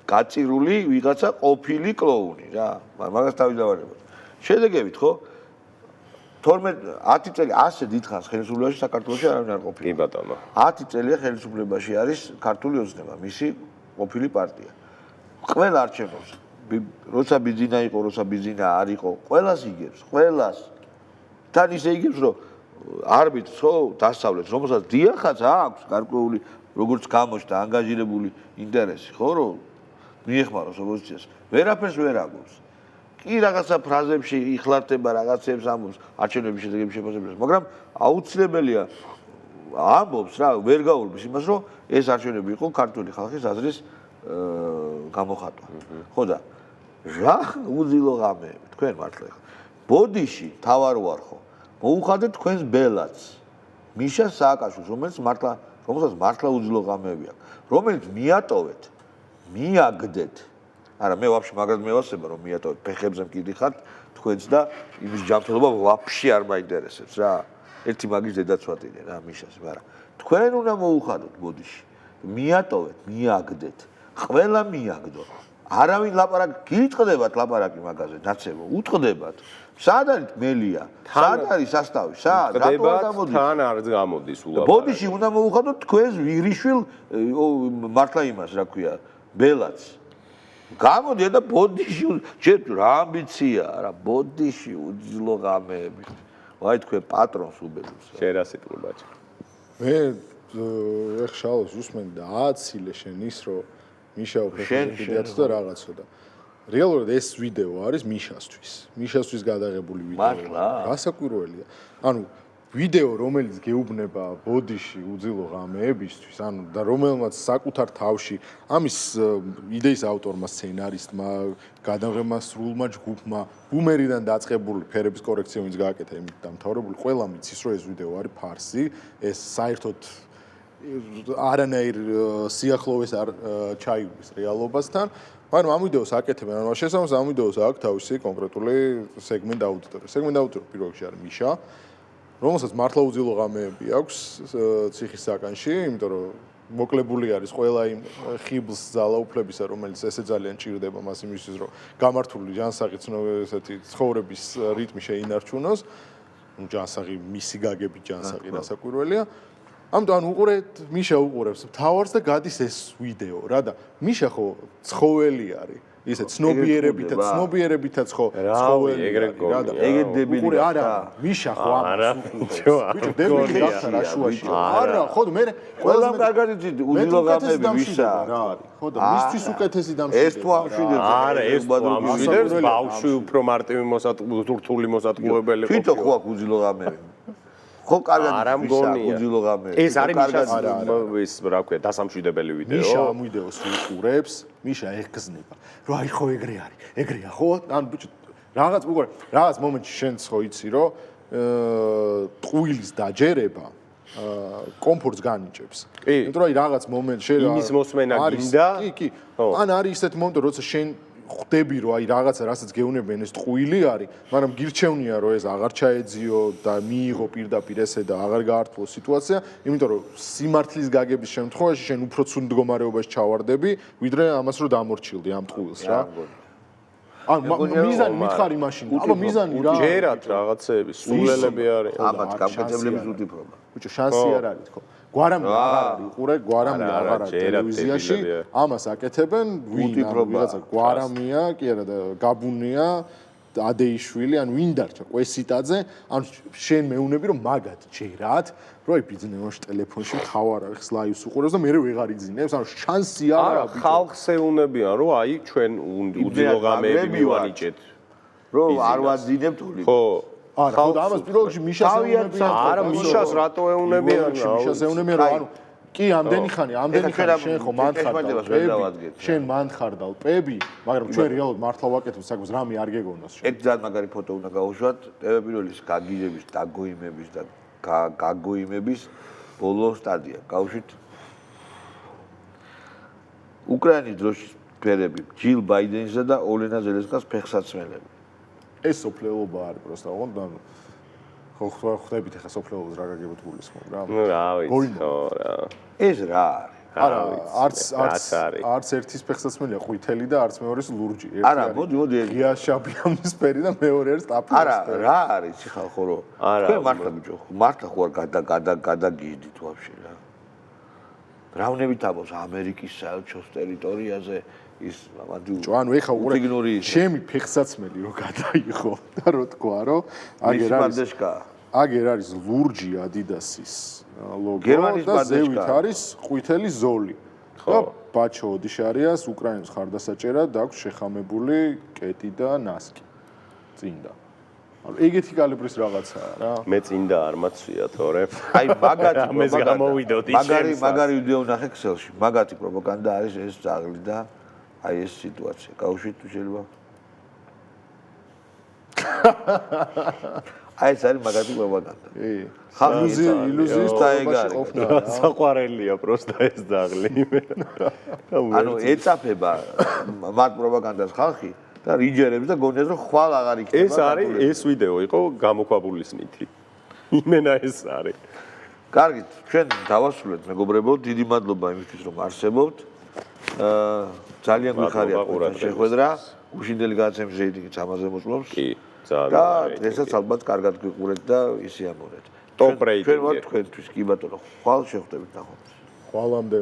გაწირული ვიღაცა ყოფილი კლოუნი რა მაგას თავის დავარებოთ შედეგებით ხო 10 წელი ასე დიდხანს ხელისუფლებაში საქართველოში არავინ არ ყოფილა. კი ბატონო. 10 წელია ხელისუფლებაში არის ქართული ოცნება, მისი ყოფილი პარტია. ყველა არჩევნებს, როცა ბიძინა იყო, როცა ბიძინა არ იყო, ყველას იგებს, ყველას. თან ისე იგებს, რომ არბიტრს ხო დასავლეთს, რომელსაც დიახაც აქვს გარკვეული როგორც გამოჩნდა ანგაჟირებული ინტერესი, ხო რომ მიეხმაროს ოპოზიციას, ვერაფერს ვერ აგობს. კი რაღაცა ფრაზებში იხლარდება რაღაცებს ამბობს არჩევნების შედეგების შეფასებაზე, მაგრამ აუცილებელია ამბობს რა, ვერ გაურბის იმას, რომ ეს არჩევნები იყო ქართული ხალხის აზრის გამოხატვა. ხო და რა უძილო ღამეები თქვენ მართლა ხო. ბოდიში თავარ ვარ ხო. მოუხადეთ თქვენს ბელაც. მიშა სააკაშვილს, რომელსაც მართლა უძილო ღამეები აქვს, რომელიც მიატოვეთ, მიაგდეთ. არა, მე ვაფშე მაგრად მევასება, რომ მიატოვეთ ფეხებზე მკიდიხართ თქვენც და იმის ჯანმრთელობა ვაფშე არ მაინტერესებს რა. ერთი მაგის დედაცვატინე რა მიშას, მაგრამ თქვენ უნდა მოუხადოთ ბოდიში. მიატოვეთ, მიაგდეთ. ყველა მიაგდო. არავინ გიწყდებათ ლაპარაკი მაგაზე, ნაცებო, უტყდებათ. სად არის მელია? სად არის სასტავი? სად? რატო არ გამოდის? თან არ გამოდის ულაპარაკი. ბოდიში უნდა მოუხადოთ თქვენს ვირიშვილ მართლა იმას, რა ქვია, ბელაც. გამოდია და ბოდიში ჯერ რა ამბიცია, რა ბოდიში უძილო ღამეები. ვაი თქვენ პატრონს უბედურს. შენ რა სიტყვა ბაჭი? მე ეხ შალოს უსმენ და აცილე შენ ის რომ მიშაო ფეხბურთიაც და რაღაცა და რეალურად ეს ვიდეო არის მიშასთვის გადაღებული ვიდეო. მართლა? გასაკვირველია. ანუ ვიდეო რომელიც გეუბნება ბოდიში უძილო ღამეებისთვის, ანუ და რომელმაც საკუთარ თავში ამის იდეის ავტორმა, სცენარისტმა, გადაღებმა სრულმა ჯგუფმა, ბუმერიდან დაწყებული ფერების კორექცია ვინც გააკეთა იმით დამთავრებული, ყველა მიცის რომ ეს ვიდეო არის ფარსი, ეს საერთოდ არანაირ სიახლოვეს არ ჩაიგვის რეალობასთან. მაგრამ ამ ვიდეოს აკეთებენ, ანუ შესაძლოა ამ ვიდეოს აქვს თავისი კონკრეტული სეგმენტ აუდიტორია. სეგმენტ აუდიტორია პირველ რიგში არის მიშა, რომელსაც მართლა უძილო ღამეები აქვს ციხის საკანში, იმიტომ რომ მოკლებული არის ყველა იმ ხიბლს ძალაუფლებისა, რომელიც ესე ძალიან ჭირდება მას იმისთვის, რომ გამართული ჯანსაღი ესეთი ცხოვრების რიტმი შეინარჩუნოს. ნუ ჯანსაღი მისი გაგებით ჯანსაღი რასაკვირველია. ამიტომ უყურეთ, მიშა უყურებს თავს და გადის ეს ვიდეო რა და მიშა ხო ცხოველი არის. ისე ცნობიერებითაც ხო ცხოველი რა და ეგ დებილი არა მიშა ხო ამას დებილი გახდა რა შუაში არა ხო მე ყველამ კარგად იცით უძილო ღამეები ვისა რა არის ხო და მისთვის უკეთესი დამშვიდები ეს თუ ამშვიდებს არა ეს თუ ამშვიდებს ბავშვი უფრო მარტივი რთული მოსატყუებელი ყოფილი თვითონ ხო აქვს უძილო ღამეები ხო კარგად უძილო ღამეები ეს არის მიშას ის რა ქვია დასამშვიდებელი ვიდეო მიშა ამ ვიდეოს უყურებს მიშა ეხგზნება რომ აი ხო ეგრეა ხო ანუ ბიჭო რაღაც მომენტში შენც ხო იცი რომ ტყუილის დაჯერება კომფორტს განიჭებს იმიტომ რომ აი რაღაც მომენტში იმის მოსმენა გინდა კი ან არის ისეთი მომენტი როცა შენ ხვდები რომ აი რაღაცა რასაც გეუნებენ ეს ტყუილი არის, მაგრამ გირჩევნია რომ ეს აღარ ჩაეძიო და მიიღო პირდაპირ ესე და აღარ გაართულო სიტუაცია, იმიტომ რომ სიმართლის გაგების შემთხვევაში შენ უფრო ცუდ მდგომარეობაში ჩავარდები, ვიდრე ამას რომ დამორჩილდი ამ ტყუილს რა. ან მიზანი მითხარი მაშინ. აბა მიზანი რა? ჯერათ რაღაცეები, სულელები არის. ამათ გამკეთებლების უდიბრობა. ბიჭო, შანსი არ არის თქო. გვარამი აღარ არის, უყურე, გვარამი აღარ არის ტელევიზიაში. ამას აკეთებენ, ვიღაცა გვარამია, კი არა და გაბუნია, ადეიშვილი, ან ვინ დარჩა, ყვესიტაძე, ან შენ მეუნები რომ მაგათ ჯერათ, რომ აი ბიზნესში ტელეფონში თავარ არის ლაივს უყურებს და მე ვეღარ იძინებს, ანუ შანსი არ არა, არის. ხალხს ეუნებიან, რომ აი ჩვენ უძილო ღამეები მივანიჭეთ. რომ არ ვაძინებთ ული. ხო. არა, ხო და ამას პირველ რიგში მიშას ეუნებიან. არა, მიშას რატო ეუნებიან? მიშას ეუნებიან, რომ ანუ კი ამდენი ხანი შენ ხო შენ მანხარდალ პები, მაგრამ ჩვენ რეალურად მართლა ვაკეთებთ საქმეს, რამე არ გეგონოს შენ. ეგ ძალიან მაგარი ფოტო უნდა გავუშვათ, პირველის გაგიჟების, დაგოიმების და გაგოიმების ბოლო სტადია. გავუშვით უკრაინის დროშის ფერები, ჯილ ბაიდენსა და ოლენა ზელენსკას ფეხსაცმელები. ეს სოფლელობა არის პროსტა, ოღონდ ანუ ხო ხვდებით ახლა სოფლელობას რა გაგებთ გულისხმობ რა. ნუ რა ვიცი, ხო რა. ეს რა არის? არა, არც ერთის ფეხსაცმელია ყვითელი და არც მეორეს ლურჯი. არა, მოდი. ღია შაბიამისფერი და მეორე არის ტაფილი. არა, რა არის ხალხო რო? თქვენ მართლა ბიჭო, მართლა ხო არ გადაგიჟდით ვაფშე რა. რავნებით აბოს ამერიკის საელჩოს ტერიტორიაზე ის ანუ ეხა უყურე ჩემი ფეხსაცმელი რო გადაიღო და რო თქვა რომ აგერ არის ლურჯი Adidas-ის ლოგო და ზევით არის ყვითელი ზოლი და ბაჩო ოდიშარიას უკრაინის ხარდასაჭერად აქვს შეხამებული კეტი და ნასკი წინდა ანუ ეგეთი კალიბრის რაღაცაა რა მე წინდა არ მაცვია თორე აი მაგათი ამას გამოვიდოდი მაგარი ვიდეო ნახე ქსელში მაგათი პროპაგანდა არის ეს ძაღლი და აი ეს სიტუაცია გაუშვით თუ შეიძლება აი ეს არის მაგათი პროპაგანდა ილუზიის დაეგარი საყვარელია პროსტა ეს ძაღლი ანუ ეწაფება მათ პროპაგანდას ხალხი და რიჯერებს და გონიას რომ ხვალ აღარ იქნება ეს არის ეს ვიდეო იყო გამოქვაბულის ნითი იმენა ეს არის კარგით ჩვენ დავასრულეთ მეგობრებო დიდი მადლობა იმისთვის რომ არსებობთ ძალიან გვიხარია შეხვედრა უშინდელი გადაცემის რეიტინგიც ამაზე მოწმობს კი ძალიან და დღესაც ალბათ კარგად გვიყურეთ და ისე ამორეთ ტოპ რეიტინგი ჩვენ ვართ თქვენთვის კი ბატონო ხვალ შეხვდებით ნახვამდის ხვალამდე